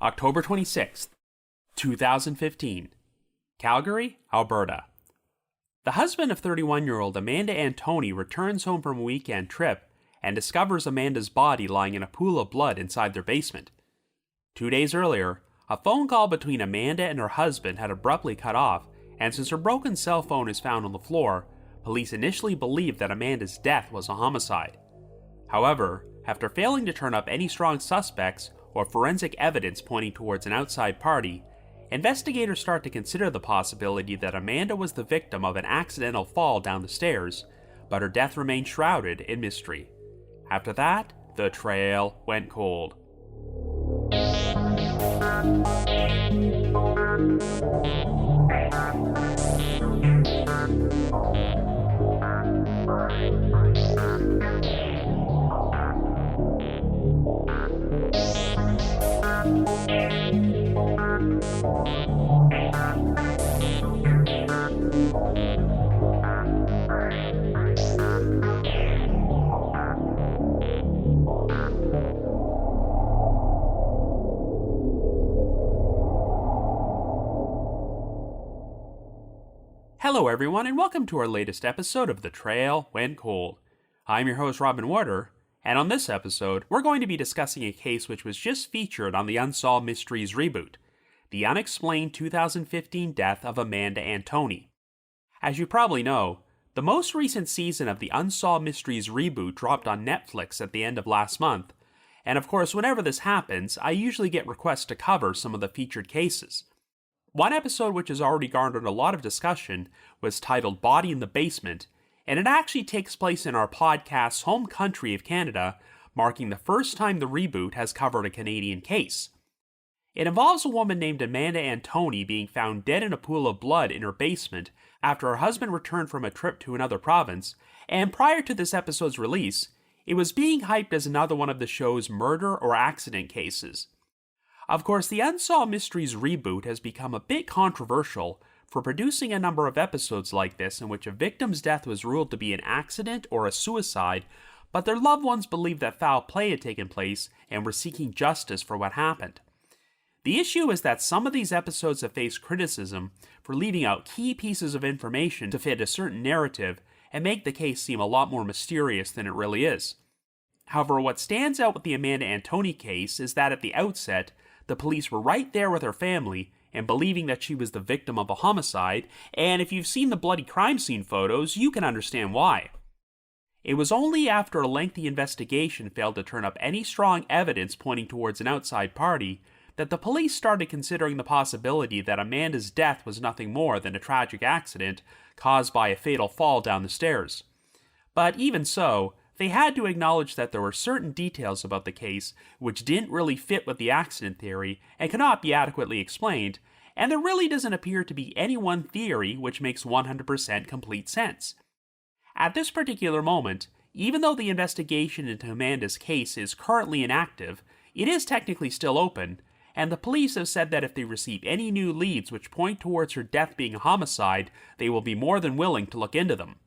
October 26th, 2015, Calgary, Alberta. The husband of 31-year-old Amanda Antoni returns home from a weekend trip and discovers Amanda's body lying in a pool of blood inside their basement. 2 days earlier, a phone call between Amanda and her husband had abruptly cut off, and since her broken cell phone is found on the floor, police initially believed that Amanda's death was a homicide. However, after failing to turn up any strong suspects or forensic evidence pointing towards an outside party, investigators start to consider the possibility that Amanda was the victim of an accidental fall down the stairs, but her death remained shrouded in mystery. After that, the trail went cold. Hello everyone, and welcome to our latest episode of The Trail Went Cold. I'm your host Robin Warder, and on this episode, we're going to be discussing a case which was just featured on the Unsolved Mysteries reboot, the unexplained 2015 death of Amanda Antoni. As you probably know, the most recent season of the Unsolved Mysteries reboot dropped on Netflix at the end of last month, and of course whenever this happens, I usually get requests to cover some of the featured cases. One episode which has already garnered a lot of discussion was titled Body in the Basement, and it actually takes place in our podcast's home country of Canada, marking the first time the reboot has covered a Canadian case. It involves a woman named Amanda Antoni being found dead in a pool of blood in her basement after her husband returned from a trip to another province, and prior to this episode's release, it was being hyped as another one of the show's murder or accident cases. Of course, the Unsolved Mysteries reboot has become a bit controversial for producing a number of episodes like this in which a victim's death was ruled to be an accident or a suicide, but their loved ones believed that foul play had taken place and were seeking justice for what happened. The issue is that some of these episodes have faced criticism for leaving out key pieces of information to fit a certain narrative and make the case seem a lot more mysterious than it really is. However, what stands out with the Amanda Antoni case is that at the outset, the police were right there with her family and believing that she was the victim of a homicide, and if you've seen the bloody crime scene photos, you can understand why. It was only after a lengthy investigation failed to turn up any strong evidence pointing towards an outside party that the police started considering the possibility that Amanda's death was nothing more than a tragic accident caused by a fatal fall down the stairs. But even so, they had to acknowledge that there were certain details about the case which didn't really fit with the accident theory and cannot be adequately explained, and there really doesn't appear to be any one theory which makes 100% complete sense. At this particular moment, even though the investigation into Amanda's case is currently inactive, it is technically still open, and the police have said that if they receive any new leads which point towards her death being a homicide, they will be more than willing to look into them.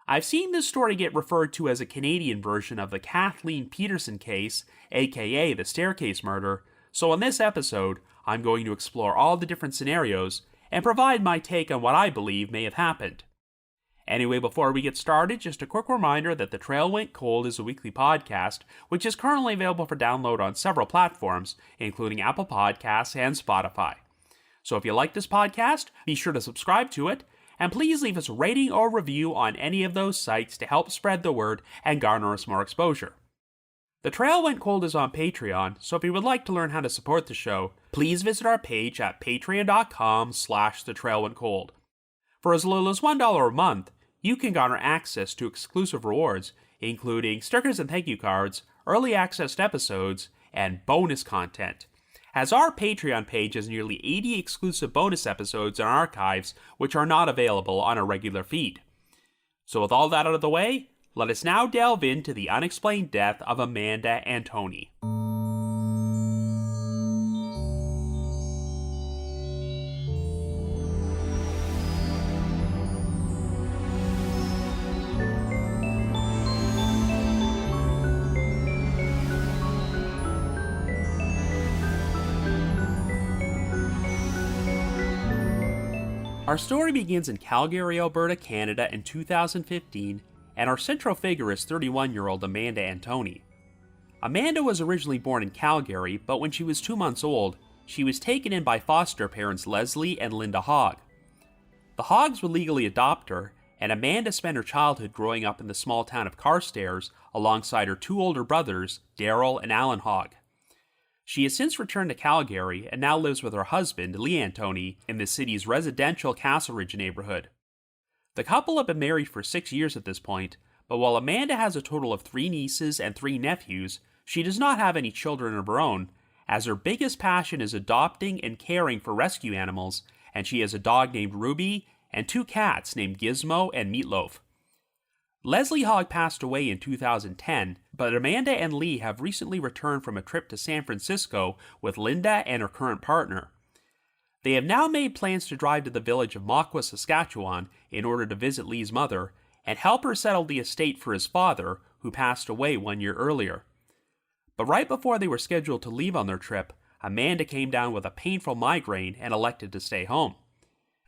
I've seen this story get referred to as a Canadian version of the Kathleen Peterson case, aka the staircase murder, so in this episode, I'm going to explore all the different scenarios and provide my take on what I believe may have happened. Anyway, before we get started, just a quick reminder that The Trail Went Cold is a weekly podcast, which is currently available for download on several platforms, including Apple Podcasts and Spotify. So if you like this podcast, be sure to subscribe to it, and please leave us a rating or review on any of those sites to help spread the word and garner us more exposure. The Trail Went Cold is on Patreon, so if you would like to learn how to support the show, please visit our page at patreon.com/thetrailwentcold. For as little as $1 a month, you can garner access to exclusive rewards, including stickers and thank you cards, early access to episodes, and bonus content, as our Patreon page has nearly 80 exclusive bonus episodes and archives which are not available on our regular feed. So with all that out of the way, let us now delve into the unexplained death of Amanda Antoni. Our story begins in Calgary, Alberta, Canada in 2015, and our central figure is 31-year-old Amanda Antoni. Amanda was originally born in Calgary, but when she was 2 months old, she was taken in by foster parents Leslie and Linda Hogg. The Hoggs would legally adopt her, and Amanda spent her childhood growing up in the small town of Carstairs alongside her 2 older brothers, Daryl and Alan Hogg. She has since returned to Calgary and now lives with her husband, Lee Antoni, in the city's residential Castleridge neighborhood. The couple have been married for 6 years at this point, but while Amanda has a total of 3 nieces and 3 nephews, she does not have any children of her own, as her biggest passion is adopting and caring for rescue animals, and she has a dog named Ruby and 2 cats named Gizmo and Meatloaf. Leslie Hogg passed away in 2010, but Amanda and Lee have recently returned from a trip to San Francisco with Linda and her current partner. They have now made plans to drive to the village of Makwa, Saskatchewan in order to visit Lee's mother and help her settle the estate for his father, who passed away 1 year earlier. But right before they were scheduled to leave on their trip, Amanda came down with a painful migraine and elected to stay home.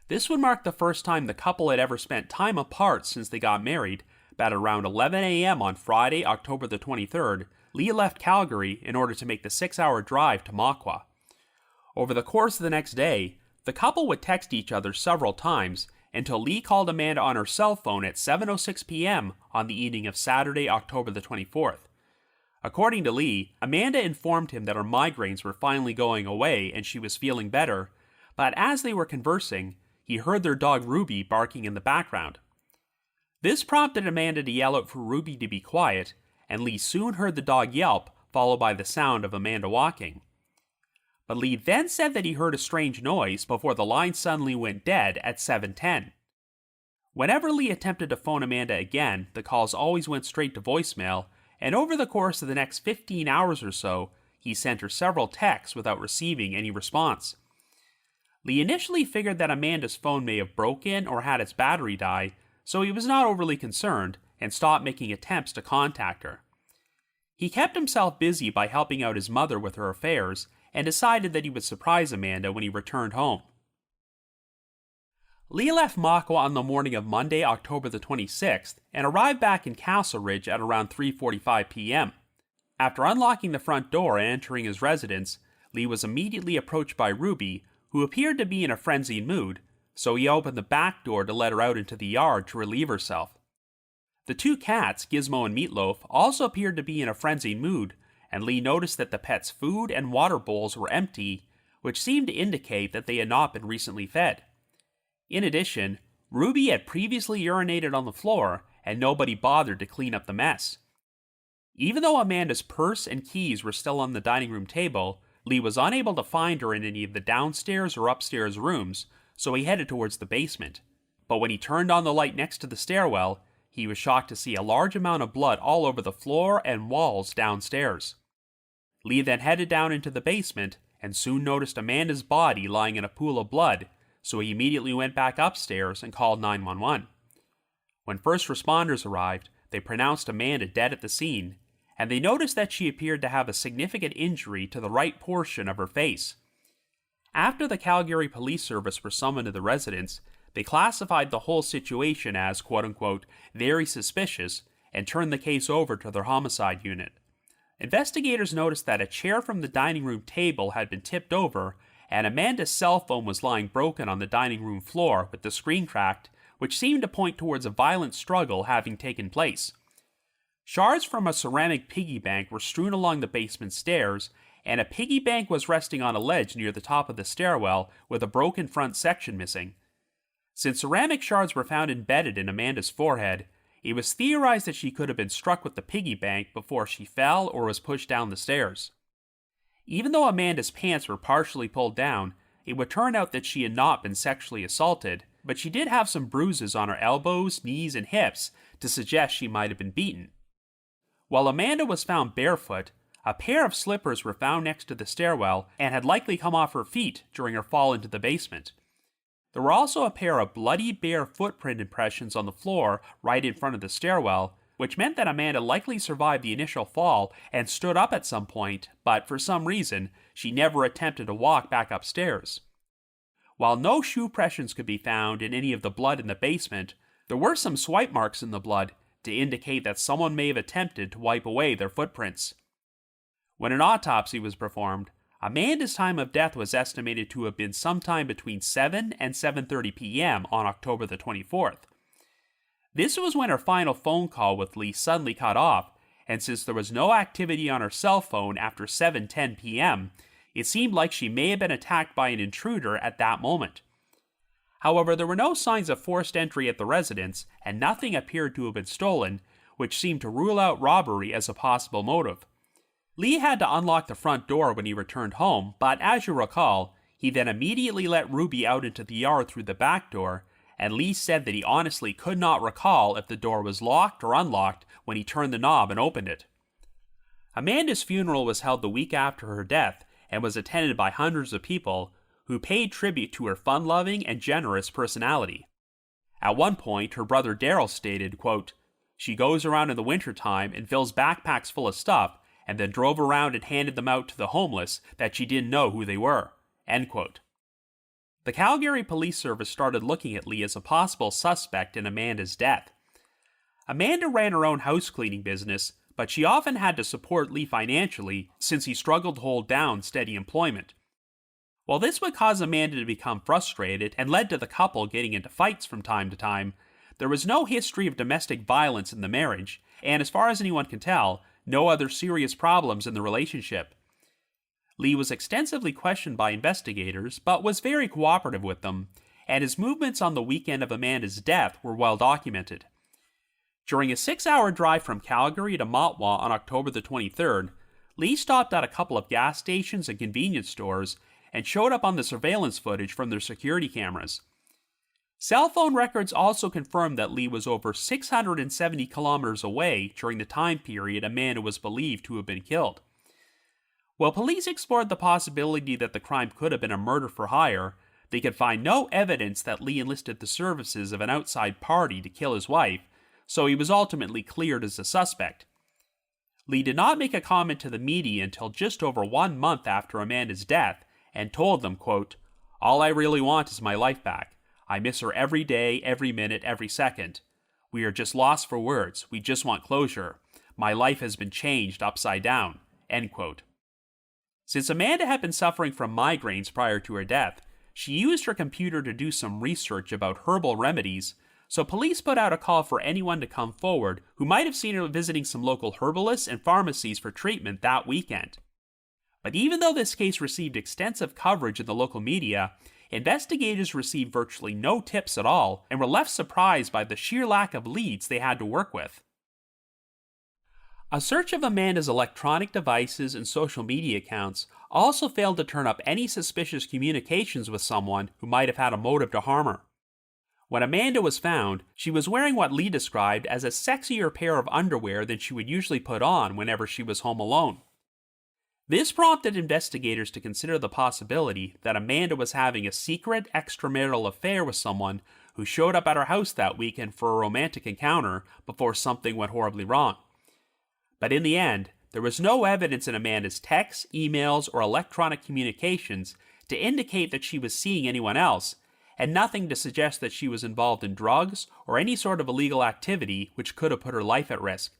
This would mark the first time the couple had ever spent time apart since they got married, but at around 11 a.m. on Friday, October the 23rd, Lee left Calgary in order to make the 6-hour drive to Makwa. Over the course of the next day, the couple would text each other several times until Lee called Amanda on her cell phone at 7:06 p.m. on the evening of Saturday, October the 24th. According to Lee, Amanda informed him that her migraines were finally going away and she was feeling better, but as they were conversing, he heard their dog Ruby barking in the background. This prompted Amanda to yell out for Ruby to be quiet, and Lee soon heard the dog yelp, followed by the sound of Amanda walking. But Lee then said that he heard a strange noise before the line suddenly went dead at 7:10. Whenever Lee attempted to phone Amanda again, the calls always went straight to voicemail, and over the course of the next 15 hours or so, he sent her several texts without receiving any response. Lee initially figured that Amanda's phone may have broken or had its battery die, so he was not overly concerned and stopped making attempts to contact her. He kept himself busy by helping out his mother with her affairs and decided that he would surprise Amanda when he returned home. Lee left Makwa on the morning of Monday, October the 26th, and arrived back in Castleridge at around 3:45 p.m. After unlocking the front door and entering his residence, Lee was immediately approached by Ruby, who appeared to be in a frenzied mood, so he opened the back door to let her out into the yard to relieve herself. The 2 cats, Gizmo and Meatloaf, also appeared to be in a frenzied mood, and Lee noticed that the pets' food and water bowls were empty, which seemed to indicate that they had not been recently fed. In addition, Ruby had previously urinated on the floor, and nobody bothered to clean up the mess. Even though Amanda's purse and keys were still on the dining room table, Lee was unable to find her in any of the downstairs or upstairs rooms, so he headed towards the basement. But when he turned on the light next to the stairwell, he was shocked to see a large amount of blood all over the floor and walls downstairs. Lee then headed down into the basement and soon noticed Amanda's body lying in a pool of blood, so he immediately went back upstairs and called 911. When first responders arrived, they pronounced Amanda dead at the scene, and they noticed that she appeared to have a significant injury to the right portion of her face. After the Calgary Police Service were summoned to the residence, they classified the whole situation as quote-unquote very suspicious and turned the case over to their homicide unit. Investigators noticed that a chair from the dining room table had been tipped over, and Amanda's cell phone was lying broken on the dining room floor with the screen cracked, which seemed to point towards a violent struggle having taken place. Shards from a ceramic piggy bank were strewn along the basement stairs, and a piggy bank was resting on a ledge near the top of the stairwell with a broken front section missing. Since ceramic shards were found embedded in Amanda's forehead, it was theorized that she could have been struck with the piggy bank before she fell or was pushed down the stairs. Even though Amanda's pants were partially pulled down, it would turn out that she had not been sexually assaulted, but she did have some bruises on her elbows, knees, and hips to suggest she might have been beaten. While Amanda was found barefoot, a pair of slippers were found next to the stairwell and had likely come off her feet during her fall into the basement. There were also a pair of bloody bare footprint impressions on the floor right in front of the stairwell, which meant that Amanda likely survived the initial fall and stood up at some point, but for some reason, she never attempted to walk back upstairs. While no shoe impressions could be found in any of the blood in the basement, there were some swipe marks in the blood to indicate that someone may have attempted to wipe away their footprints. When an autopsy was performed, Amanda's time of death was estimated to have been sometime between 7 and 7:30 p.m. on October the 24th. This was when her final phone call with Lee suddenly cut off, and since there was no activity on her cell phone after 7:10 p.m., it seemed like she may have been attacked by an intruder at that moment. However, there were no signs of forced entry at the residence, and nothing appeared to have been stolen, which seemed to rule out robbery as a possible motive. Lee had to unlock the front door when he returned home, but as you recall, he then immediately let Ruby out into the yard through the back door, and Lee said that he honestly could not recall if the door was locked or unlocked when he turned the knob and opened it. Amanda's funeral was held the week after her death and was attended by hundreds of people who paid tribute to her fun-loving and generous personality. At one point, her brother Daryl stated, quote, "She goes around in the wintertime and fills backpacks full of stuff and then drove around and handed them out to the homeless that she didn't know who they were." End quote. The Calgary Police Service started looking at Lee as a possible suspect in Amanda's death. Amanda ran her own house cleaning business, but she often had to support Lee financially since he struggled to hold down steady employment. While this would cause Amanda to become frustrated and led to the couple getting into fights from time to time, there was no history of domestic violence in the marriage, and as far as anyone can tell, no other serious problems in the relationship. Lee was extensively questioned by investigators, but was very cooperative with them, and his movements on the weekend of Amanda's death were well documented. During a 6-hour drive from Calgary to Mottwa on October the 23rd, Lee stopped at a couple of gas stations and convenience stores and showed up on the surveillance footage from their security cameras. Cell phone records also confirmed that Lee was over 670 kilometers away during the time period Amanda was believed to have been killed. While police explored the possibility that the crime could have been a murder for hire, they could find no evidence that Lee enlisted the services of an outside party to kill his wife, so he was ultimately cleared as a suspect. Lee did not make a comment to the media until just over 1 month after Amanda's death, and told them, quote, "All I really want is my life back. I miss her every day, every minute, every second. We are just lost for words. We just want closure. My life has been changed upside down." End quote. Since Amanda had been suffering from migraines prior to her death, she used her computer to do some research about herbal remedies, so police put out a call for anyone to come forward who might have seen her visiting some local herbalists and pharmacies for treatment that weekend. But even though this case received extensive coverage in the local media, investigators received virtually no tips at all and were left surprised by the sheer lack of leads they had to work with. A search of Amanda's electronic devices and social media accounts also failed to turn up any suspicious communications with someone who might have had a motive to harm her. When Amanda was found, she was wearing what Lee described as a sexier pair of underwear than she would usually put on whenever she was home alone. This prompted investigators to consider the possibility that Amanda was having a secret extramarital affair with someone who showed up at her house that weekend for a romantic encounter before something went horribly wrong. But in the end, there was no evidence in Amanda's texts, emails, or electronic communications to indicate that she was seeing anyone else, and nothing to suggest that she was involved in drugs or any sort of illegal activity which could have put her life at risk.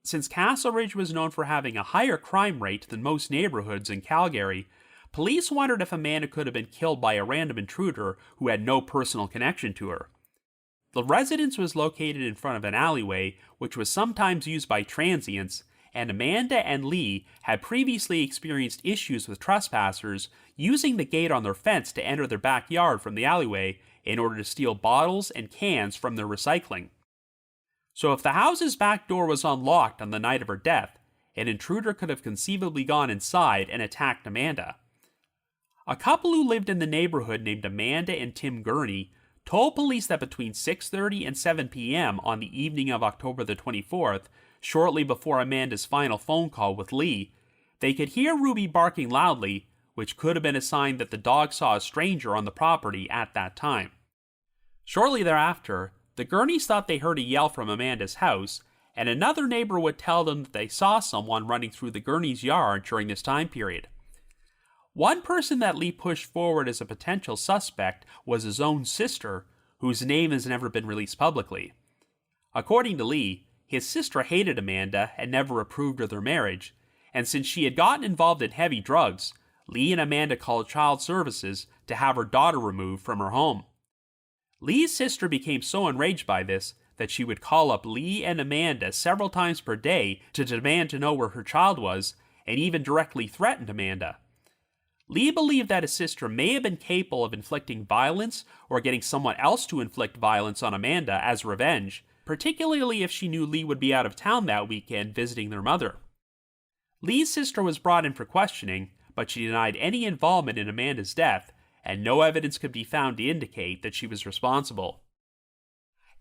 Since Castle Ridge was known for having a higher crime rate than most neighborhoods in Calgary, police wondered if Amanda could have been killed by a random intruder who had no personal connection to her. The residence was located in front of an alleyway, which was sometimes used by transients, and Amanda and Lee had previously experienced issues with trespassers using the gate on their fence to enter their backyard from the alleyway in order to steal bottles and cans from their recycling. So if the house's back door was unlocked on the night of her death, an intruder could have conceivably gone inside and attacked Amanda. A couple who lived in the neighborhood named Amanda and Tim Gurney told police that between 6:30 and 7 p.m. on the evening of October the 24th, shortly before Amanda's final phone call with Lee, they could hear Ruby barking loudly, which could have been a sign that the dog saw a stranger on the property at that time. Shortly thereafter, the Gurneys thought they heard a yell from Amanda's house, and another neighbor would tell them that they saw someone running through the Gurneys' yard during this time period. One person that Lee pushed forward as a potential suspect was his own sister, whose name has never been released publicly. According to Lee, his sister hated Amanda and never approved of their marriage, and since she had gotten involved in heavy drugs, Lee and Amanda called child services to have her daughter removed from her home. Lee's sister became so enraged by this that she would call up Lee and Amanda several times per day to demand to know where her child was, and even directly threatened Amanda. Lee believed that his sister may have been capable of inflicting violence or getting someone else to inflict violence on Amanda as revenge, particularly if she knew Lee would be out of town that weekend visiting their mother. Lee's sister was brought in for questioning, but she denied any involvement in Amanda's death, and no evidence could be found to indicate that she was responsible.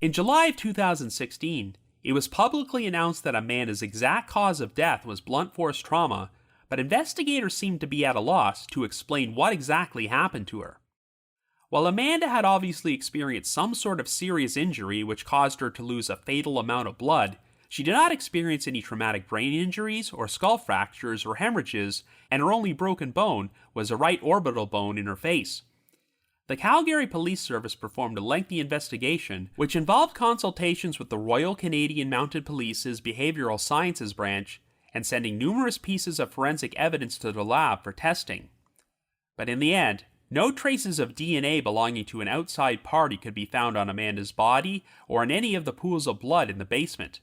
In July of 2016, it was publicly announced that Amanda's exact cause of death was blunt force trauma, but investigators seemed to be at a loss to explain what exactly happened to her. While Amanda had obviously experienced some sort of serious injury which caused her to lose a fatal amount of blood, she did not experience any traumatic brain injuries or skull fractures or hemorrhages, and her only broken bone was a right orbital bone in her face. The Calgary Police Service performed a lengthy investigation, which involved consultations with the Royal Canadian Mounted Police's Behavioral Sciences Branch and sending numerous pieces of forensic evidence to the lab for testing. But in the end, no traces of DNA belonging to an outside party could be found on Amanda's body or in any of the pools of blood in the basement.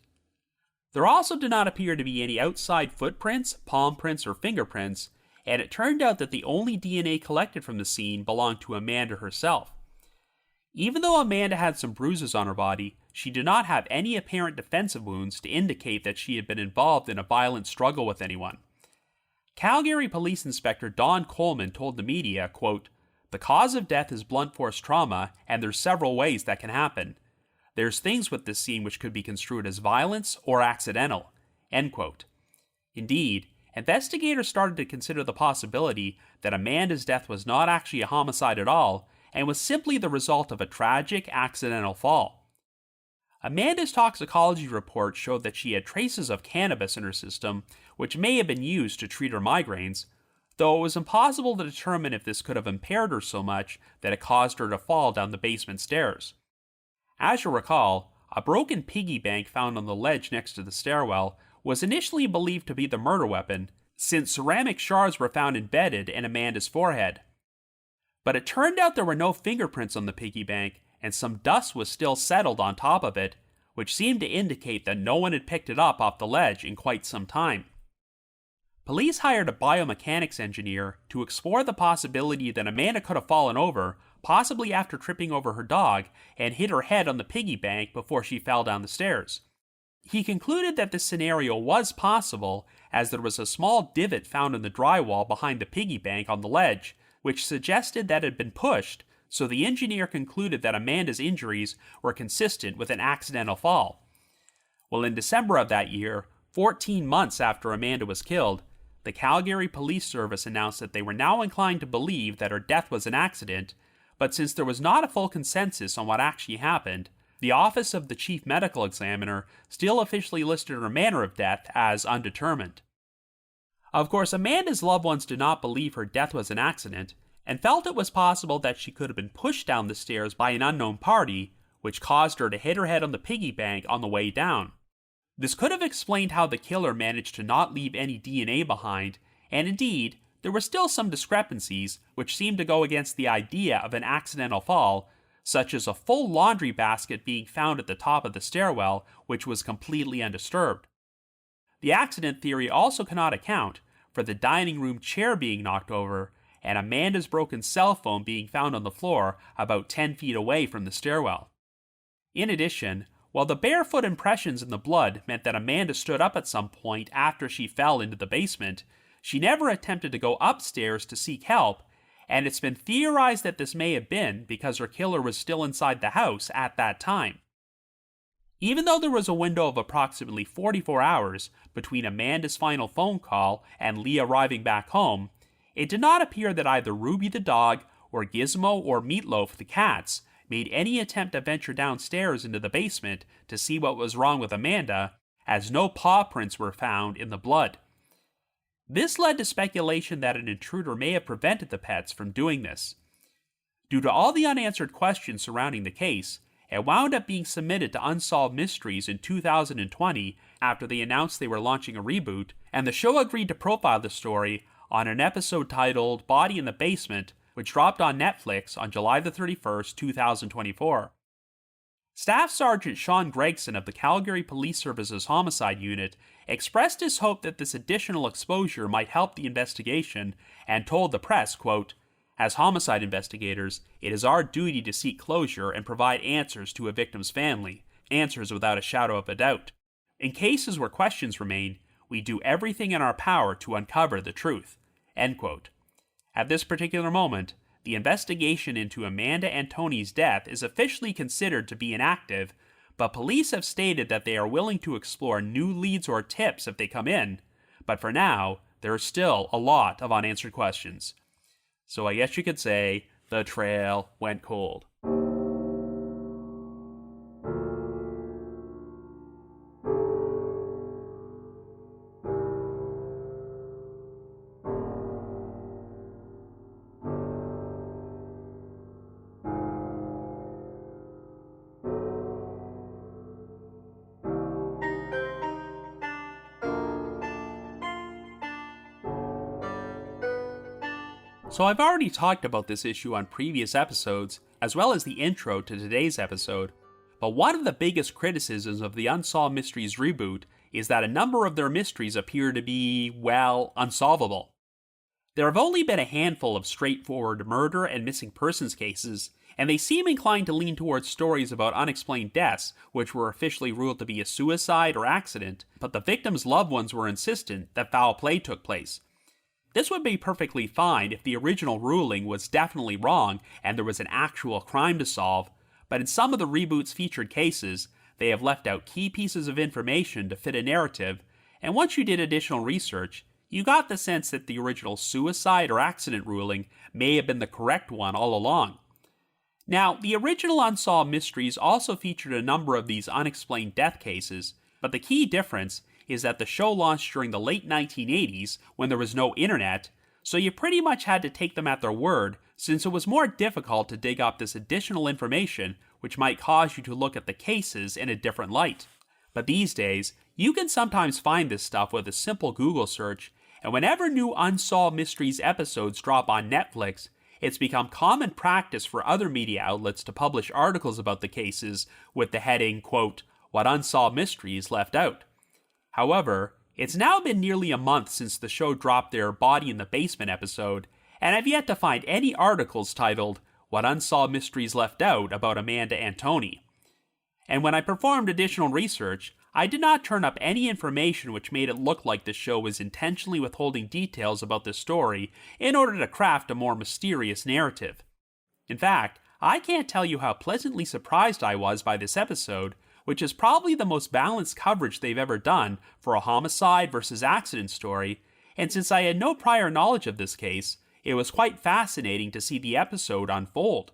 There also did not appear to be any outside footprints, palm prints, or fingerprints, and it turned out that the only DNA collected from the scene belonged to Amanda herself. Even though Amanda had some bruises on her body, she did not have any apparent defensive wounds to indicate that she had been involved in a violent struggle with anyone. Calgary Police Inspector Don Coleman told the media, quote, "The cause of death is blunt force trauma, and there's several ways that can happen. There's things with this scene which could be construed as violence or accidental," end quote. Indeed, investigators started to consider the possibility that Amanda's death was not actually a homicide at all, and was simply the result of a tragic, accidental fall. Amanda's toxicology report showed that she had traces of cannabis in her system, which may have been used to treat her migraines, though it was impossible to determine if this could have impaired her so much that it caused her to fall down the basement stairs. As you'll recall, a broken piggy bank found on the ledge next to the stairwell was initially believed to be the murder weapon, since ceramic shards were found embedded in Amanda's forehead. But it turned out there were no fingerprints on the piggy bank, and some dust was still settled on top of it, which seemed to indicate that no one had picked it up off the ledge in quite some time. Police hired a biomechanics engineer to explore the possibility that Amanda could have fallen over, possibly after tripping over her dog, and hit her head on the piggy bank before she fell down the stairs. He concluded that this scenario was possible, as there was a small divot found in the drywall behind the piggy bank on the ledge, which suggested that it had been pushed, so the engineer concluded that Amanda's injuries were consistent with an accidental fall. Well, in December of that year, 14 months after Amanda was killed, the Calgary Police Service announced that they were now inclined to believe that her death was an accident, but since there was not a full consensus on what actually happened, the Office of the Chief Medical Examiner still officially listed her manner of death as undetermined. Of course, Amanda's loved ones did not believe her death was an accident, and felt it was possible that she could have been pushed down the stairs by an unknown party, which caused her to hit her head on the piggy bank on the way down. This could have explained how the killer managed to not leave any DNA behind, and indeed, there were still some discrepancies which seemed to go against the idea of an accidental fall, such as a full laundry basket being found at the top of the stairwell, which was completely undisturbed. The accident theory also cannot account for the dining room chair being knocked over, and Amanda's broken cell phone being found on the floor about 10 feet away from the stairwell. In addition, while the barefoot impressions in the blood meant that Amanda stood up at some point after she fell into the basement, she never attempted to go upstairs to seek help, and it's been theorized that this may have been because her killer was still inside the house at that time. Even though there was a window of approximately 44 hours between Amanda's final phone call and Lee arriving back home, it did not appear that either Ruby the dog or Gizmo or Meatloaf the cats made any attempt to venture downstairs into the basement to see what was wrong with Amanda, as no paw prints were found in the blood. This led to speculation that an intruder may have prevented the pets from doing this. Due to all the unanswered questions surrounding the case, it wound up being submitted to Unsolved Mysteries in 2020 after they announced they were launching a reboot, and the show agreed to profile the story on an episode titled Body in the Basement, which dropped on Netflix on July the 31st, 2024. Staff Sergeant Sean Gregson of the Calgary Police Service's Homicide Unit expressed his hope that this additional exposure might help the investigation and told the press, quote, "As homicide investigators, it is our duty to seek closure and provide answers to a victim's family, answers without a shadow of a doubt. In cases where questions remain, we do everything in our power to uncover the truth." End quote. At this particular moment, the investigation into Amanda Antoni's death is officially considered to be inactive, but police have stated that they are willing to explore new leads or tips if they come in, but for now, there are still a lot of unanswered questions. So I guess you could say, the trail went cold. So I've already talked about this issue on previous episodes, as well as the intro to today's episode, but one of the biggest criticisms of the Unsolved Mysteries reboot is that a number of their mysteries appear to be, well, unsolvable. There have only been a handful of straightforward murder and missing persons cases, and they seem inclined to lean towards stories about unexplained deaths, which were officially ruled to be a suicide or accident, but the victims' loved ones were insistent that foul play took place. This would be perfectly fine if the original ruling was definitely wrong and there was an actual crime to solve, but in some of the reboot's featured cases, they have left out key pieces of information to fit a narrative, and once you did additional research, you got the sense that the original suicide or accident ruling may have been the correct one all along. Now, the original Unsolved Mysteries also featured a number of these unexplained death cases, but the key difference is that the show launched during the late 1980s when there was no internet, so you pretty much had to take them at their word since it was more difficult to dig up this additional information which might cause you to look at the cases in a different light. But these days, you can sometimes find this stuff with a simple Google search, and whenever new Unsolved Mysteries episodes drop on Netflix, it's become common practice for other media outlets to publish articles about the cases with the heading, quote, "What Unsolved Mysteries Left Out." However, it's now been nearly a month since the show dropped their Body in the Basement episode, and I've yet to find any articles titled, "What Unsolved Mysteries Left Out" about Amanda Antoni. And when I performed additional research, I did not turn up any information which made it look like the show was intentionally withholding details about this story in order to craft a more mysterious narrative. In fact, I can't tell you how pleasantly surprised I was by this episode, which is probably the most balanced coverage they've ever done for a homicide versus accident story, and since I had no prior knowledge of this case, it was quite fascinating to see the episode unfold.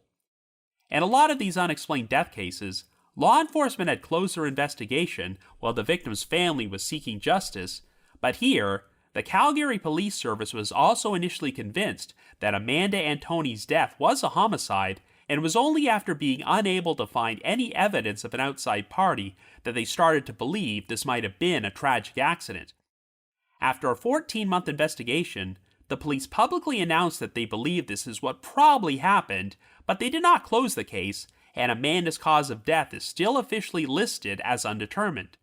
In a lot of these unexplained death cases, law enforcement had closed their investigation while the victim's family was seeking justice, but here, the Calgary Police Service was also initially convinced that Amanda Antoni's death was a homicide, and it was only after being unable to find any evidence of an outside party that they started to believe this might have been a tragic accident. After a 14-month investigation, the police publicly announced that they believe this is what probably happened, but they did not close the case, and Amanda's cause of death is still officially listed as undetermined.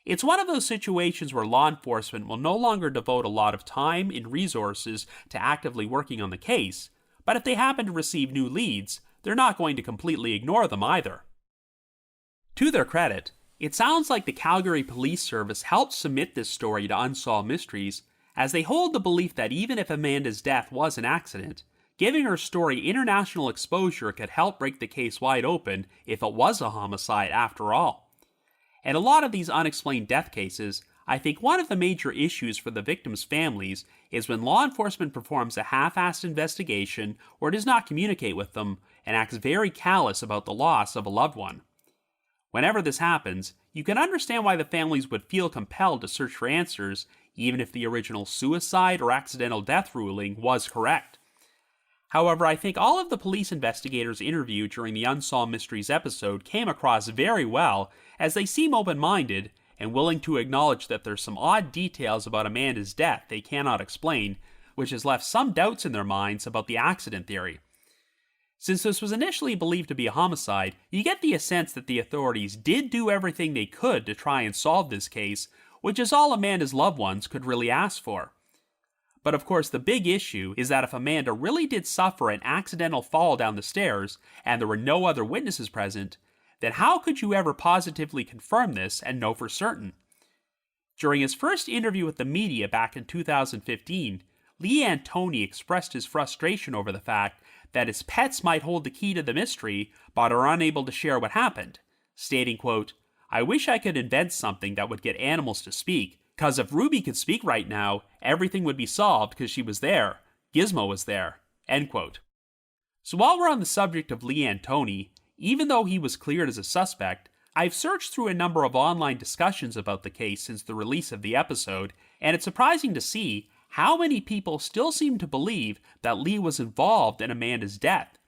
It's one of those situations where law enforcement will no longer devote a lot of time and resources to actively working on the case, but if they happen to receive new leads, they're not going to completely ignore them either. To their credit, it sounds like the Calgary Police Service helped submit this story to Unsolved Mysteries, as they hold the belief that even if Amanda's death was an accident, giving her story international exposure could help break the case wide open if it was a homicide after all. In a lot of these unexplained death cases, I think one of the major issues for the victims' families is when law enforcement performs a half-assed investigation or does not communicate with them and acts very callous about the loss of a loved one. Whenever this happens, you can understand why the families would feel compelled to search for answers, even if the original suicide or accidental death ruling was correct. However, I think all of the police investigators interviewed during the Unsolved Mysteries episode came across very well, as they seem open-minded and willing to acknowledge that there's some odd details about Amanda's death they cannot explain, which has left some doubts in their minds about the accident theory. Since this was initially believed to be a homicide, you get the sense that the authorities did do everything they could to try and solve this case, which is all Amanda's loved ones could really ask for. But of course, the big issue is that if Amanda really did suffer an accidental fall down the stairs, and there were no other witnesses present, then how could you ever positively confirm this and know for certain? During his first interview with the media back in 2015, Lee Antoni expressed his frustration over the fact that his pets might hold the key to the mystery, but are unable to share what happened, stating, quote, "I wish I could invent something that would get animals to speak, because if Ruby could speak right now, everything would be solved because she was there. Gizmo was there." End quote. So while we're on the subject of Lee Antoni, even though he was cleared as a suspect, I've searched through a number of online discussions about the case since the release of the episode, and it's surprising to see how many people still seem to believe that Lee was involved in Amanda's death.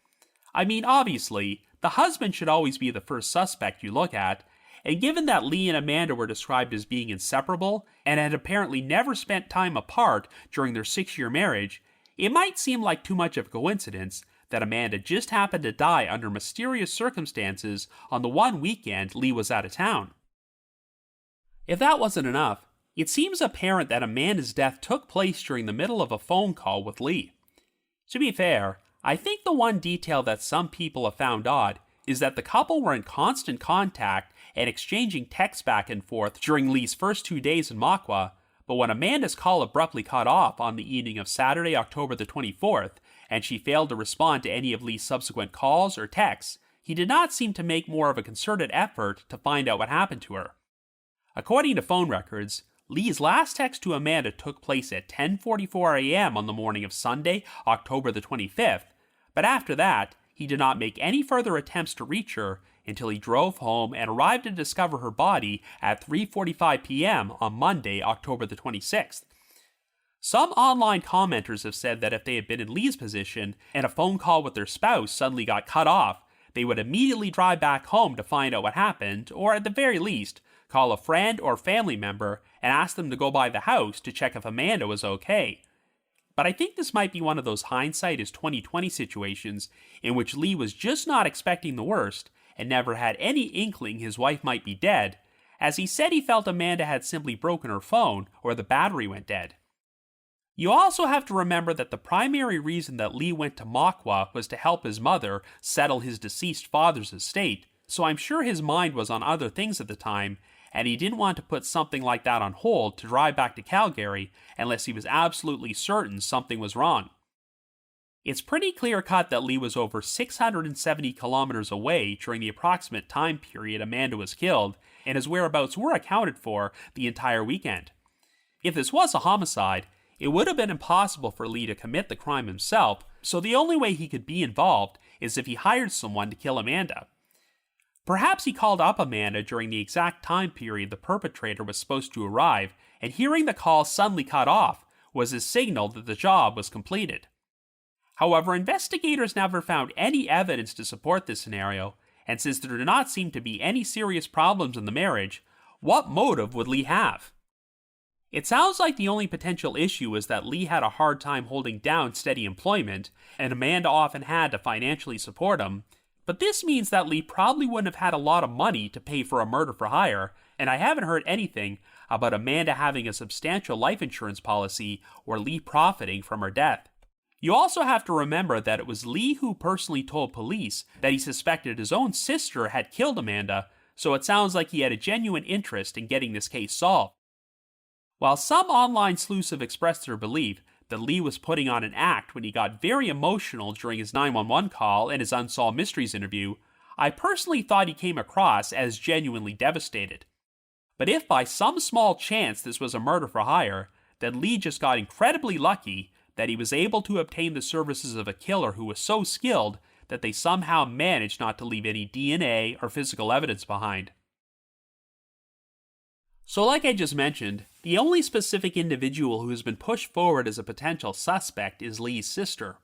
I mean, obviously, the husband should always be the first suspect you look at, and given that Lee and Amanda were described as being inseparable and had apparently never spent time apart during their 6-year marriage, it might seem like too much of a coincidence that Amanda just happened to die under mysterious circumstances on the one weekend Lee was out of town. If that wasn't enough, it seems apparent that Amanda's death took place during the middle of a phone call with Lee. To be fair, I think the one detail that some people have found odd is that the couple were in constant contact and exchanging texts back and forth during Lee's first 2 days in Makwa, but when Amanda's call abruptly cut off on the evening of Saturday, October the 24th, and she failed to respond to any of Lee's subsequent calls or texts, he did not seem to make more of a concerted effort to find out what happened to her. According to phone records, Lee's last text to Amanda took place at 10:44 a.m. on the morning of Sunday, October the 25th, but after that, he did not make any further attempts to reach her until he drove home and arrived to discover her body at 3:45 p.m. on Monday, October the 26th. Some online commenters have said that if they had been in Lee's position and a phone call with their spouse suddenly got cut off, they would immediately drive back home to find out what happened, or at the very least, call a friend or family member and ask them to go by the house to check if Amanda was okay. But I think this might be one of those hindsight is 20/20 situations in which Lee was just not expecting the worst and never had any inkling his wife might be dead, as he said he felt Amanda had simply broken her phone or the battery went dead. You also have to remember that the primary reason that Lee went to Makwa was to help his mother settle his deceased father's estate, so I'm sure his mind was on other things at the time, and he didn't want to put something like that on hold to drive back to Calgary unless he was absolutely certain something was wrong. It's pretty clear-cut that Lee was over 670 kilometers away during the approximate time period Amanda was killed, and his whereabouts were accounted for the entire weekend. If this was a homicide, it would have been impossible for Lee to commit the crime himself, so the only way he could be involved is if he hired someone to kill Amanda. Perhaps he called up Amanda during the exact time period the perpetrator was supposed to arrive, and hearing the call suddenly cut off was his signal that the job was completed. However, investigators never found any evidence to support this scenario, and since there did not seem to be any serious problems in the marriage, what motive would Lee have? It sounds like the only potential issue is that Lee had a hard time holding down steady employment, and Amanda often had to financially support him, but this means that Lee probably wouldn't have had a lot of money to pay for a murder for hire, and I haven't heard anything about Amanda having a substantial life insurance policy or Lee profiting from her death. You also have to remember that it was Lee who personally told police that he suspected his own sister had killed Amanda, so it sounds like he had a genuine interest in getting this case solved. While some online sleuths have expressed their belief that Lee was putting on an act when he got very emotional during his 911 call and his Unsolved Mysteries interview, I personally thought he came across as genuinely devastated. But if by some small chance this was a murder for hire, then Lee just got incredibly lucky that he was able to obtain the services of a killer who was so skilled that they somehow managed not to leave any DNA or physical evidence behind. So like I just mentioned, the only specific individual who has been pushed forward as a potential suspect is Lee's sister.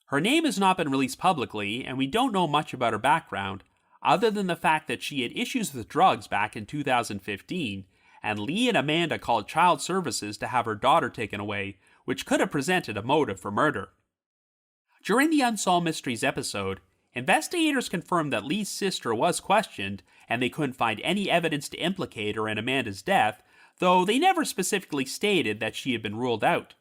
Her name has not been released publicly, and we don't know much about her background, other than the fact that she had issues with drugs back in 2015, and Lee and Amanda called child services to have her daughter taken away, which could have presented a motive for murder. During the Unsolved Mysteries episode, investigators confirmed that Lee's sister was questioned, and they couldn't find any evidence to implicate her in Amanda's death, though they never specifically stated that she had been ruled out.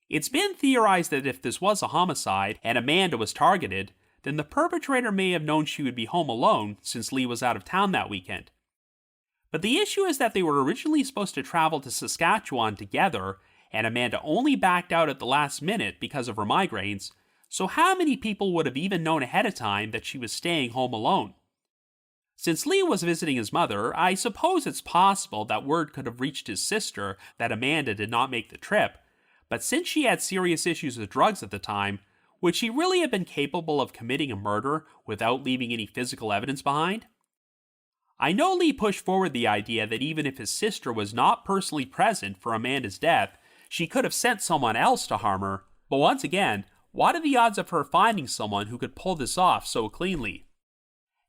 It's been theorized that if this was a homicide and Amanda was targeted, then the perpetrator may have known she would be home alone since Lee was out of town that weekend. But the issue is that they were originally supposed to travel to Saskatchewan together, and Amanda only backed out at the last minute because of her migraines, so how many people would have even known ahead of time that she was staying home alone? Since Lee was visiting his mother, I suppose it's possible that word could have reached his sister that Amanda did not make the trip, but since she had serious issues with drugs at the time, would she really have been capable of committing a murder without leaving any physical evidence behind? I know Lee pushed forward the idea that even if his sister was not personally present for Amanda's death, she could have sent someone else to harm her, but once again, what are the odds of her finding someone who could pull this off so cleanly?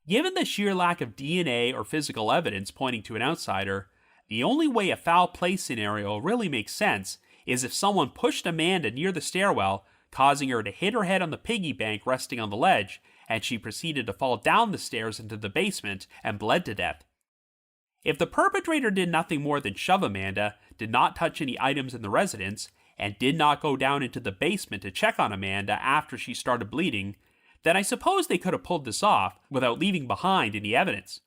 Given the sheer lack of DNA or physical evidence pointing to an outsider, the only way a foul play scenario really makes sense is if someone pushed Amanda near the stairwell, causing her to hit her head on the piggy bank resting on the ledge, and she proceeded to fall down the stairs into the basement and bled to death. If the perpetrator did nothing more than shove Amanda, did not touch any items in the residence, and did not go down into the basement to check on Amanda after she started bleeding, then I suppose they could have pulled this off without leaving behind any evidence.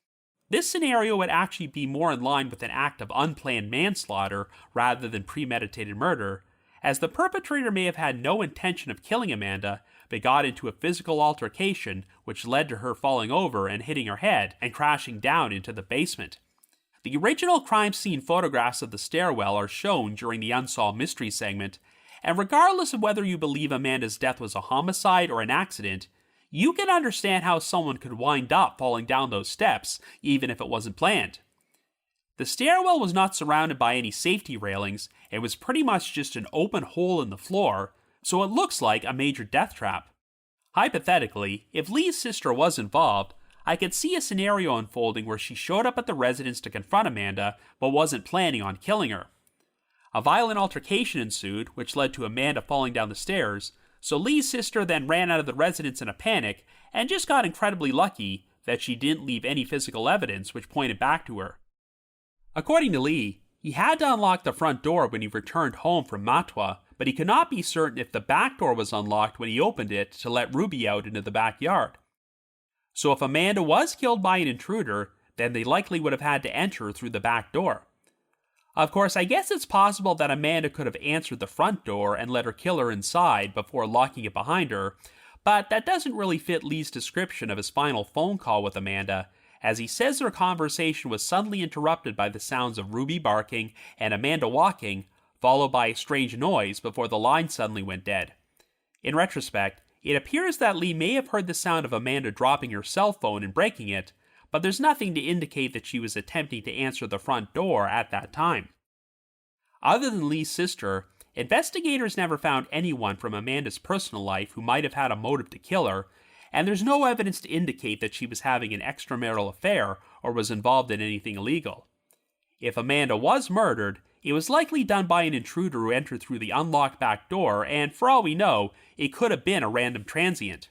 This scenario would actually be more in line with an act of unplanned manslaughter rather than premeditated murder, as the perpetrator may have had no intention of killing Amanda, but got into a physical altercation which led to her falling over and hitting her head and crashing down into the basement. The original crime scene photographs of the stairwell are shown during the Unsolved Mysteries segment, and regardless of whether you believe Amanda's death was a homicide or an accident, you can understand how someone could wind up falling down those steps, even if it wasn't planned. The stairwell was not surrounded by any safety railings, it was pretty much just an open hole in the floor, so it looks like a major death trap. Hypothetically, if Lee's sister was involved, I could see a scenario unfolding where she showed up at the residence to confront Amanda, but wasn't planning on killing her. A violent altercation ensued, which led to Amanda falling down the stairs, so Lee's sister then ran out of the residence in a panic, and just got incredibly lucky that she didn't leave any physical evidence which pointed back to her. According to Lee, he had to unlock the front door when he returned home from Matwa, but he could not be certain if the back door was unlocked when he opened it to let Ruby out into the backyard. So if Amanda was killed by an intruder, then they likely would have had to enter through the back door. Of course, I guess it's possible that Amanda could have answered the front door and let her killer inside before locking it behind her, but that doesn't really fit Lee's description of his final phone call with Amanda, as he says their conversation was suddenly interrupted by the sounds of Ruby barking and Amanda walking, followed by a strange noise before the line suddenly went dead. In retrospect, it appears that Lee may have heard the sound of Amanda dropping her cell phone and breaking it, but there's nothing to indicate that she was attempting to answer the front door at that time. Other than Lee's sister, investigators never found anyone from Amanda's personal life who might have had a motive to kill her, and there's no evidence to indicate that she was having an extramarital affair or was involved in anything illegal. If Amanda was murdered, it was likely done by an intruder who entered through the unlocked back door, and for all we know, it could have been a random transient.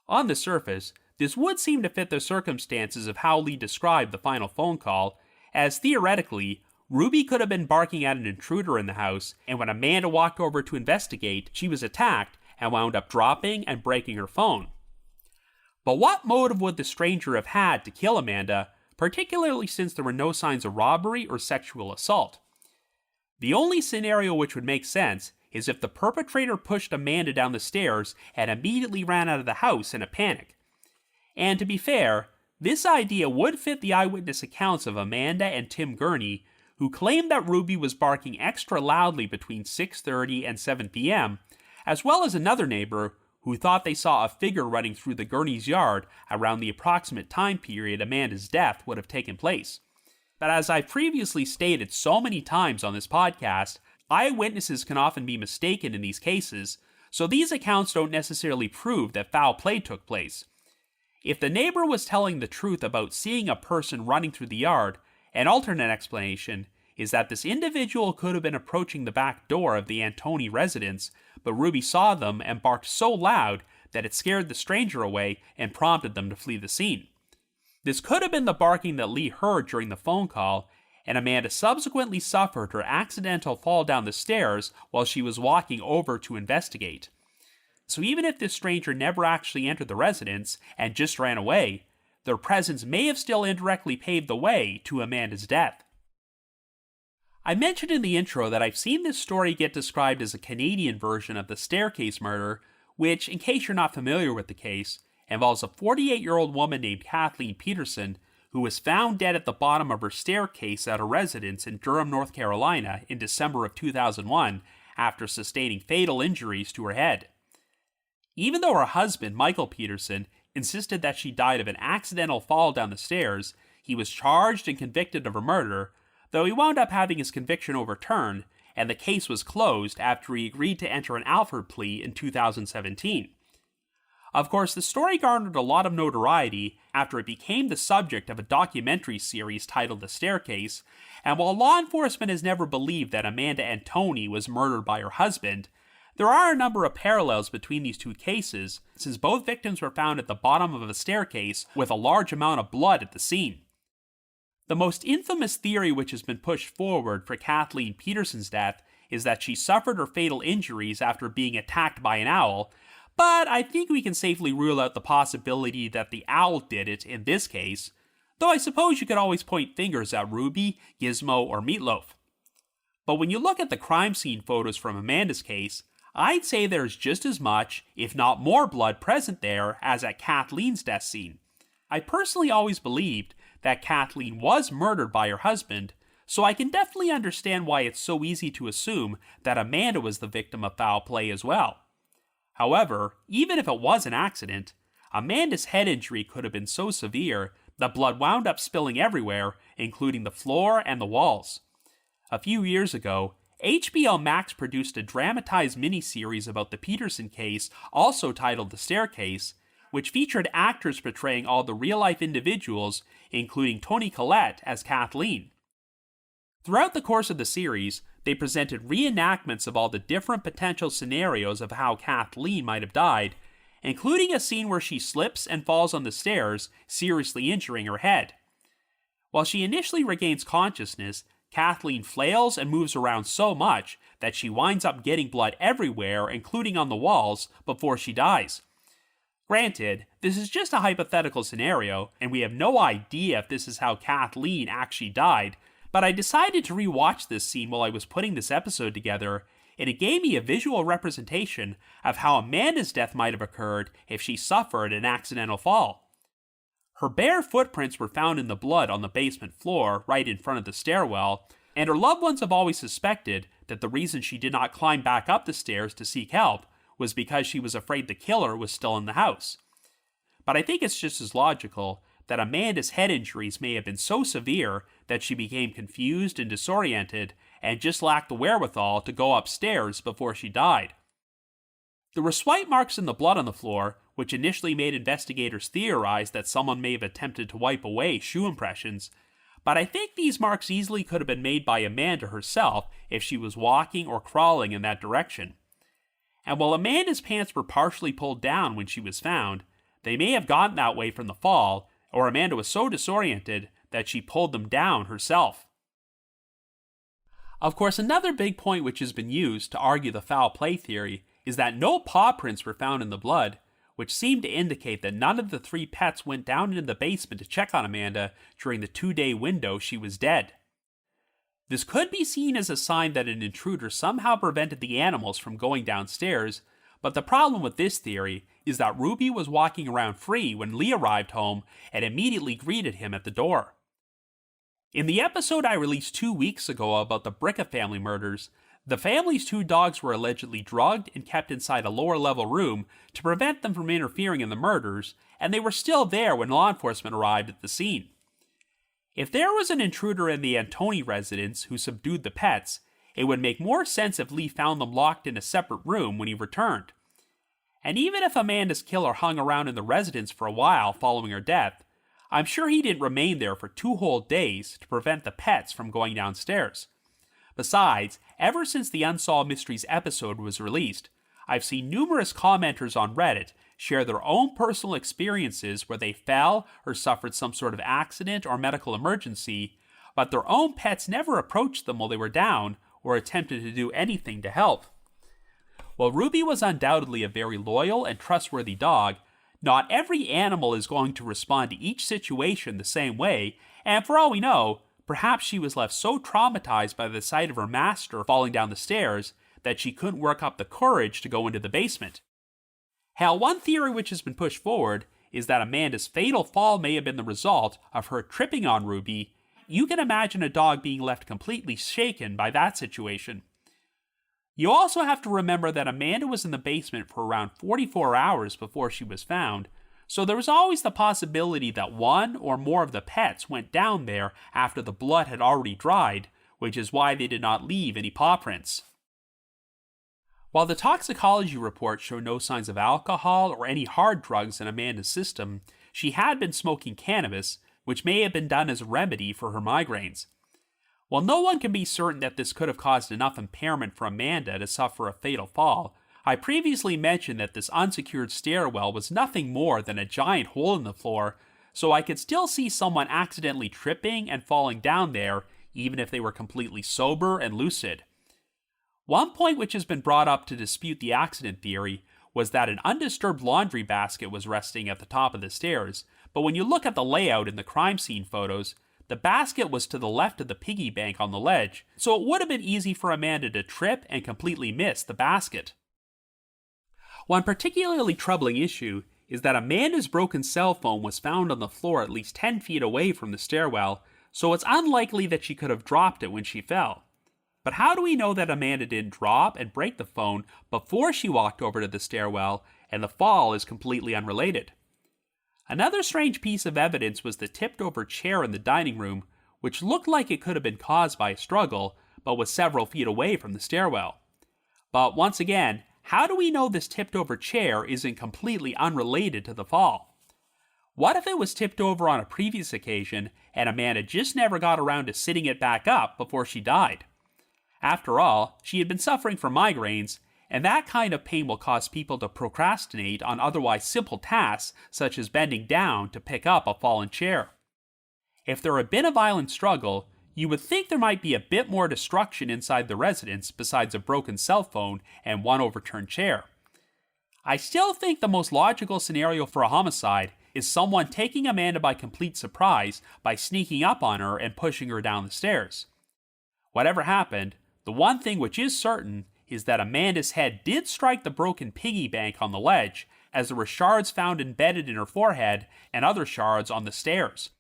On the surface, this would seem to fit the circumstances of how Lee described the final phone call, as theoretically, Ruby could have been barking at an intruder in the house, and when Amanda walked over to investigate, she was attacked and wound up dropping and breaking her phone. But what motive would the stranger have had to kill Amanda, particularly since there were no signs of robbery or sexual assault? The only scenario which would make sense is if the perpetrator pushed Amanda down the stairs and immediately ran out of the house in a panic. And to be fair, this idea would fit the eyewitness accounts of Amanda and Tim Gurney, who claimed that Ruby was barking extra loudly between 6:30 and 7 p.m., as well as another neighbor who thought they saw a figure running through the Gurney's yard around the approximate time period Amanda's death would have taken place. But as I've previously stated so many times on this podcast, eyewitnesses can often be mistaken in these cases, so these accounts don't necessarily prove that foul play took place. If the neighbor was telling the truth about seeing a person running through the yard, an alternate explanation is that this individual could have been approaching the back door of the Antoni residence, but Ruby saw them and barked so loud that it scared the stranger away and prompted them to flee the scene. This could have been the barking that Lee heard during the phone call, and Amanda subsequently suffered her accidental fall down the stairs while she was walking over to investigate. So even if this stranger never actually entered the residence and just ran away, their presence may have still indirectly paved the way to Amanda's death. I mentioned in the intro that I've seen this story get described as a Canadian version of the staircase murder, which, in case you're not familiar with the case, involves a 48-year-old woman named Kathleen Peterson who was found dead at the bottom of her staircase at a residence in Durham, North Carolina in December of 2001 after sustaining fatal injuries to her head. Even though her husband, Michael Peterson, insisted that she died of an accidental fall down the stairs, he was charged and convicted of her murder, though he wound up having his conviction overturned, and the case was closed after he agreed to enter an Alford plea in 2017. Of course, the story garnered a lot of notoriety after it became the subject of a documentary series titled The Staircase, and while law enforcement has never believed that Amanda Antoni was murdered by her husband, there are a number of parallels between these two cases, since both victims were found at the bottom of a staircase with a large amount of blood at the scene. The most infamous theory which has been pushed forward for Kathleen Peterson's death is that she suffered her fatal injuries after being attacked by an owl, but I think we can safely rule out the possibility that the owl did it in this case, though I suppose you could always point fingers at Ruby, Gizmo, or Meatloaf. But when you look at the crime scene photos from Amanda's case, I'd say there's just as much, if not more blood present there as at Kathleen's death scene. I personally always believed that Kathleen was murdered by her husband, so I can definitely understand why it's so easy to assume that Amanda was the victim of foul play as well. However, even if it was an accident, Amanda's head injury could have been so severe that blood wound up spilling everywhere, including the floor and the walls. A few years ago, HBO Max produced a dramatized miniseries about the Peterson case, also titled The Staircase, which featured actors portraying all the real-life individuals, including Toni Collette as Kathleen. Throughout the course of the series, they presented reenactments of all the different potential scenarios of how Kathleen might have died, including a scene where she slips and falls on the stairs, seriously injuring her head. While she initially regains consciousness, Kathleen flails and moves around so much that she winds up getting blood everywhere, including on the walls, before she dies. Granted, this is just a hypothetical scenario, and we have no idea if this is how Kathleen actually died, but I decided to rewatch this scene while I was putting this episode together, and it gave me a visual representation of how Amanda's death might have occurred if she suffered an accidental fall. Her bare footprints were found in the blood on the basement floor right in front of the stairwell, and her loved ones have always suspected that the reason she did not climb back up the stairs to seek help was because she was afraid the killer was still in the house. But I think it's just as logical that Amanda's head injuries may have been so severe that she became confused and disoriented and just lacked the wherewithal to go upstairs before she died. There were swipe marks in the blood on the floor, which initially made investigators theorize that someone may have attempted to wipe away shoe impressions, but I think these marks easily could have been made by Amanda herself if she was walking or crawling in that direction. And while Amanda's pants were partially pulled down when she was found, they may have gotten that way from the fall, or Amanda was so disoriented that she pulled them down herself. Of course, another big point which has been used to argue the foul play theory is that no paw prints were found in the blood, which seemed to indicate that none of the three pets went down into the basement to check on Amanda during the 2-day window she was dead. This could be seen as a sign that an intruder somehow prevented the animals from going downstairs, but the problem with this theory is that Ruby was walking around free when Lee arrived home and immediately greeted him at the door. In the episode I released 2 weeks ago about the Bricka family murders, the family's 2 dogs were allegedly drugged and kept inside a lower-level room to prevent them from interfering in the murders, and they were still there when law enforcement arrived at the scene. If there was an intruder in the Antoni residence who subdued the pets, it would make more sense if Lee found them locked in a separate room when he returned. And even if Amanda's killer hung around in the residence for a while following her death, I'm sure he didn't remain there for 2 whole days to prevent the pets from going downstairs. Besides, ever since the Unsolved Mysteries episode was released, I've seen numerous commenters on Reddit share their own personal experiences where they fell or suffered some sort of accident or medical emergency, but their own pets never approached them while they were down or attempted to do anything to help. While Ruby was undoubtedly a very loyal and trustworthy dog, not every animal is going to respond to each situation the same way, and for all we know, perhaps she was left so traumatized by the sight of her master falling down the stairs that she couldn't work up the courage to go into the basement. Hell, one theory which has been pushed forward is that Amanda's fatal fall may have been the result of her tripping on Ruby. You can imagine a dog being left completely shaken by that situation. You also have to remember that Amanda was in the basement for around 44 hours before she was found, so there was always the possibility that one or more of the pets went down there after the blood had already dried, which is why they did not leave any paw prints. While the toxicology report showed no signs of alcohol or any hard drugs in Amanda's system, she had been smoking cannabis, which may have been done as a remedy for her migraines. While no one can be certain that this could have caused enough impairment for Amanda to suffer a fatal fall, I previously mentioned that this unsecured stairwell was nothing more than a giant hole in the floor, so I could still see someone accidentally tripping and falling down there, even if they were completely sober and lucid. One point which has been brought up to dispute the accident theory was that an undisturbed laundry basket was resting at the top of the stairs, but when you look at the layout in the crime scene photos, the basket was to the left of the piggy bank on the ledge, so it would have been easy for Amanda to trip and completely miss the basket. One particularly troubling issue is that Amanda's broken cell phone was found on the floor at least 10 feet away from the stairwell, so it's unlikely that she could have dropped it when she fell. But how do we know that Amanda didn't drop and break the phone before she walked over to the stairwell and the fall is completely unrelated? Another strange piece of evidence was the tipped-over chair in the dining room, which looked like it could have been caused by a struggle, but was several feet away from the stairwell. But once again, how do we know this tipped-over chair isn't completely unrelated to the fall? What if it was tipped over on a previous occasion and Amanda just never got around to sitting it back up before she died? After all, she had been suffering from migraines, and that kind of pain will cause people to procrastinate on otherwise simple tasks such as bending down to pick up a fallen chair. If there had been a violent struggle, you would think there might be a bit more destruction inside the residence besides a broken cell phone and one overturned chair. I still think the most logical scenario for a homicide is someone taking Amanda by complete surprise by sneaking up on her and pushing her down the stairs. Whatever happened, the one thing which is certain is that Amanda's head did strike the broken piggy bank on the ledge, as there were shards found embedded in her forehead and other shards on the stairs.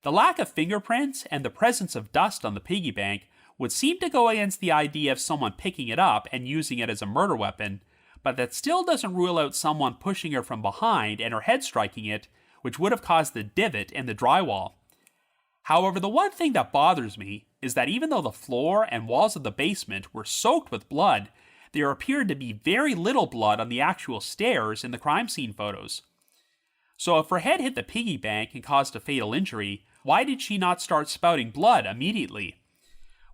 The lack of fingerprints and the presence of dust on the piggy bank would seem to go against the idea of someone picking it up and using it as a murder weapon, but that still doesn't rule out someone pushing her from behind and her head striking it, which would have caused the divot in the drywall. However, the one thing that bothers me is that even though the floor and walls of the basement were soaked with blood, there appeared to be very little blood on the actual stairs in the crime scene photos. So if her head hit the piggy bank and caused a fatal injury, why did she not start spouting blood immediately?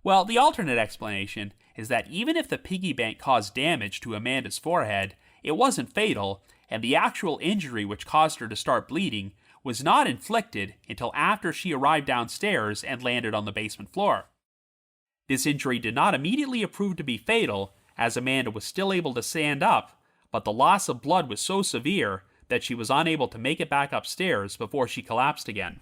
Well, the alternate explanation is that even if the piggy bank caused damage to Amanda's forehead, it wasn't fatal, and the actual injury which caused her to start bleeding was not inflicted until after she arrived downstairs and landed on the basement floor. This injury did not immediately prove to be fatal, as Amanda was still able to stand up, but the loss of blood was so severe that she was unable to make it back upstairs before she collapsed again.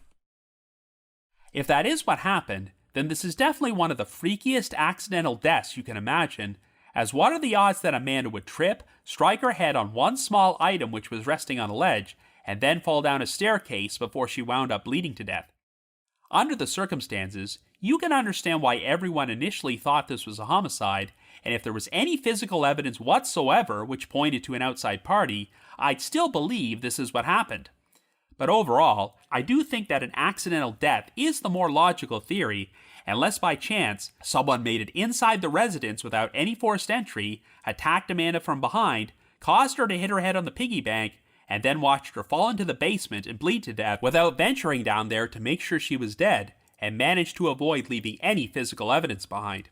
If that is what happened, then this is definitely one of the freakiest accidental deaths you can imagine, as what are the odds that Amanda would trip, strike her head on one small item which was resting on a ledge, and then fall down a staircase before she wound up bleeding to death? Under the circumstances, you can understand why everyone initially thought this was a homicide, and if there was any physical evidence whatsoever which pointed to an outside party, I'd still believe this is what happened. But overall, I do think that an accidental death is the more logical theory, unless by chance someone made it inside the residence without any forced entry, attacked Amanda from behind, caused her to hit her head on the piggy bank, and then watched her fall into the basement and bleed to death without venturing down there to make sure she was dead, and managed to avoid leaving any physical evidence behind.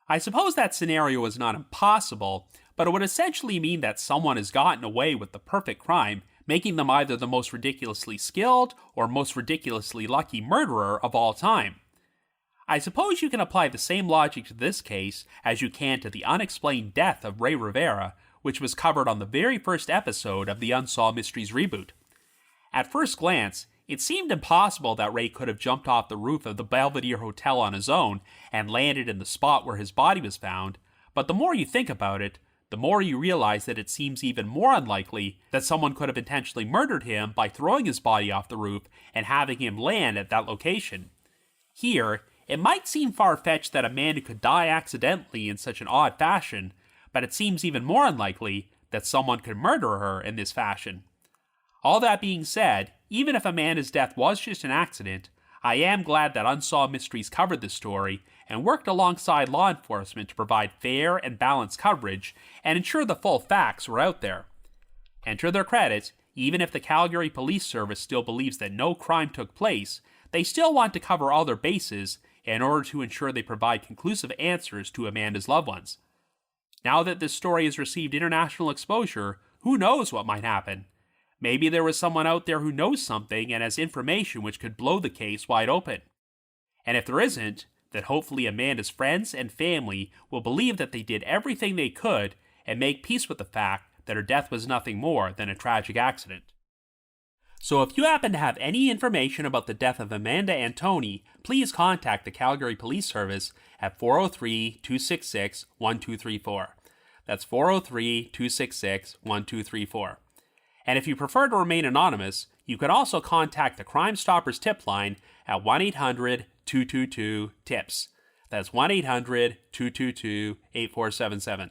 I suppose that scenario is not impossible, but it would essentially mean that someone has gotten away with the perfect crime, making them either the most ridiculously skilled or most ridiculously lucky murderer of all time. I suppose you can apply the same logic to this case as you can to the unexplained death of Ray Rivera, which was covered on the very first episode of the Unsolved Mysteries reboot. At first glance, it seemed impossible that Ray could have jumped off the roof of the Belvedere Hotel on his own and landed in the spot where his body was found, but the more you think about it, the more you realize that it seems even more unlikely that someone could have intentionally murdered him by throwing his body off the roof and having him land at that location. Here, it might seem far-fetched that Amanda could die accidentally in such an odd fashion, but it seems even more unlikely that someone could murder her in this fashion. All that being said, even if Amanda's death was just an accident, I am glad that Unsolved Mysteries covered this story and worked alongside law enforcement to provide fair and balanced coverage and ensure the full facts were out there. And to their credit, even if the Calgary Police Service still believes that no crime took place, they still want to cover all their bases in order to ensure they provide conclusive answers to Amanda's loved ones. Now that this story has received international exposure, who knows what might happen? Maybe there was someone out there who knows something and has information which could blow the case wide open. And if there isn't, then hopefully Amanda's friends and family will believe that they did everything they could and make peace with the fact that her death was nothing more than a tragic accident. So if you happen to have any information about the death of Amanda Antoni, please contact the Calgary Police Service at 403-266-1234. That's 403-266-1234. And if you prefer to remain anonymous, you can also contact the Crime Stoppers tip line at 1-800-222-TIPS. That's 1-800-222-8477.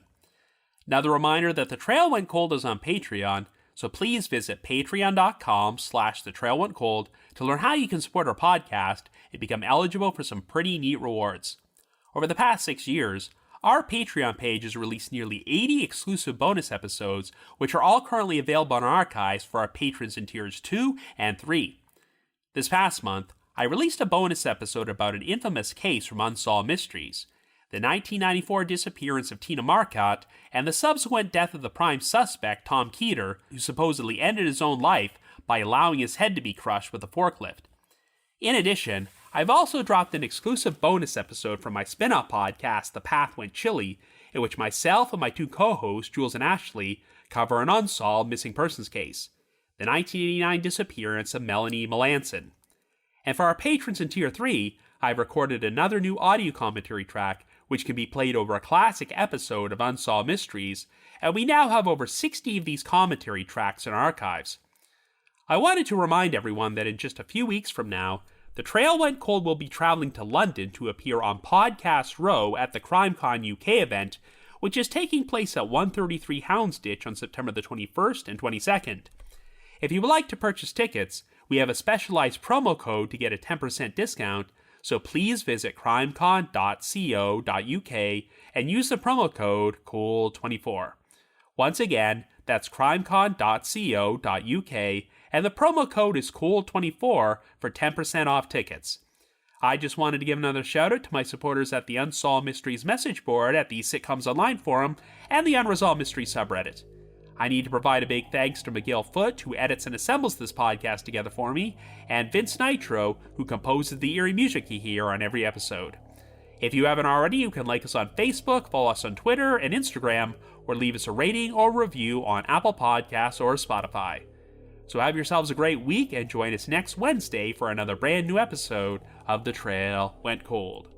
Another reminder that The Trail Went Cold is on Patreon, so please visit patreon.com/thetrailwentcold to learn how you can support our podcast and become eligible for some pretty neat rewards. Over the past 6 years, our Patreon page has released nearly 80 exclusive bonus episodes, which are all currently available in our archives for our patrons in tiers 2 and 3. This past month, I released a bonus episode about an infamous case from Unsolved Mysteries, the 1994 disappearance of Tina Marcotte, and the subsequent death of the prime suspect, Tom Keeter, who supposedly ended his own life by allowing his head to be crushed with a forklift. In addition, I've also dropped an exclusive bonus episode from my spin-off podcast, The Path Went Chilly, in which myself and my two co-hosts, Jules and Ashley, cover an unsolved missing persons case, the 1989 disappearance of Melanie Melanson. And for our patrons in Tier 3, I've recorded another new audio commentary track which can be played over a classic episode of Unsolved Mysteries, and we now have over 60 of these commentary tracks in our archives. I wanted to remind everyone that in just a few weeks from now, The Trail Went Cold will be traveling to London to appear on Podcast Row at the CrimeCon UK event, which is taking place at 133 Houndsditch on September the 21st and 22nd. If you would like to purchase tickets, we have a specialized promo code to get a 10% discount, so please visit crimecon.co.uk and use the promo code COOL24. Once again, that's crimecon.co.uk, and the promo code is COOL24 for 10% off tickets. I just wanted to give another shout out to my supporters at the Unsolved Mysteries message board at the Sitcoms Online forum and the Unresolved Mysteries subreddit. I need to provide a big thanks to Miguel Foote, who edits and assembles this podcast together for me, and Vince Nitro, who composes the eerie music you hear on every episode. If you haven't already, you can like us on Facebook, follow us on Twitter and Instagram, or leave us a rating or review on Apple Podcasts or Spotify. So have yourselves a great week and join us next Wednesday for another brand new episode of The Trail Went Cold.